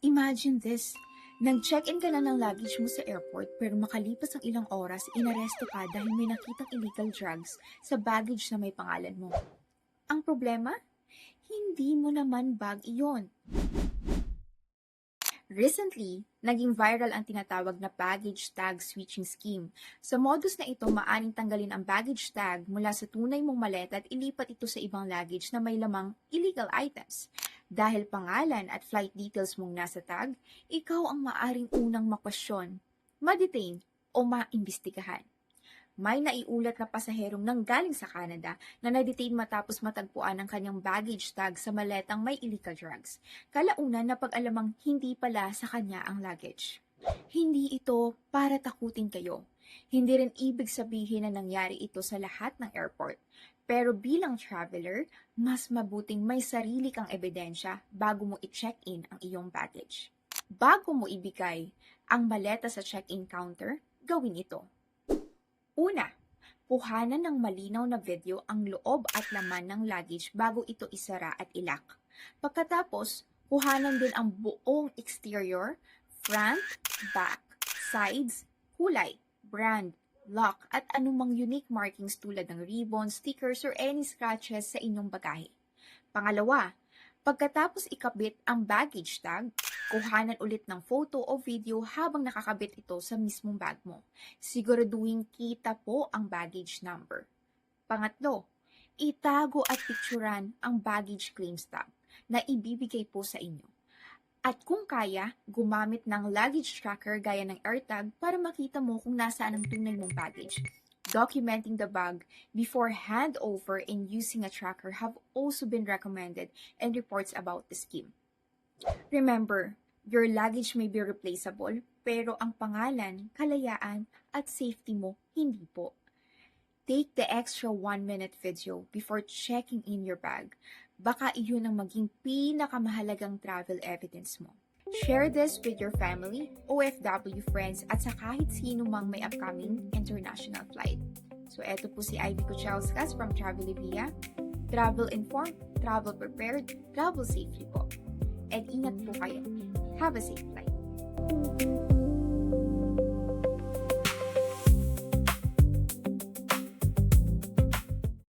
Imagine this. Nag-check-in ka na ng luggage mo sa airport pero makalipas ang ilang oras, inaresto ka dahil may nakitang illegal drugs sa baggage na may pangalan mo. Ang problema? Hindi mo naman bag iyon. Recently, naging viral ang tinatawag na baggage tag switching scheme. Sa modus na ito, maaring tanggalin ang baggage tag mula sa tunay mong maleta at ilipat ito sa ibang luggage na may lamang illegal items. Dahil pangalan at flight details mong nasa tag, ikaw ang maaring unang makwestiyon, ma-detain o maimbestigahan. May naiulat na pasaherong nanggaling sa Canada na na-detain matapos matagpuan ang kanyang baggage tag sa maletang may illegal drugs. Kalaunan na pag-alamang hindi pala sa kanya ang luggage. Hindi ito para takutin kayo. Hindi rin ibig sabihin na nangyari ito sa lahat ng airport. Pero bilang traveler, mas mabuting may sarili kang ebidensya bago mo i-check-in ang iyong baggage. Bago mo ibigay ang maleta sa check-in counter, gawin ito. Una, kuhanan ng malinaw na video ang loob at laman ng luggage bago ito isara at ilak. Pagkatapos, kuhanan din ang buong exterior, front, back, sides, kulay, brand, lock at anumang unique markings tulad ng ribbon, stickers, or any scratches sa inyong bagahe. Pangalawa, pagkatapos ikabit ang baggage tag, kuhanan ulit ng photo o video habang nakakabit ito sa mismong bag mo. Siguraduhin kita po ang baggage number. Pangatlo, itago at picturean ang baggage claim stub na ibibigay po sa inyo. At kung kaya, gumamit ng luggage tracker gaya ng AirTag para makita mo kung nasaan ang tunay mong baggage. Documenting the bag before handover and using a tracker have also been recommended and reports about the scheme. Remember, your luggage may be replaceable, pero ang pangalan, kalayaan, at safety mo, hindi po. Take the extra 1-minute video before checking in your bag. Baka iyon ang maging pinakamahalagang travel evidence mo. Share this with your family, OFW friends, at sa kahit sino mang may upcoming international flight. So eto po si Ivy Kuchelskas from Travelivia. Travel informed, travel prepared, travel safely po. And ingat po kayo. Have a safe flight.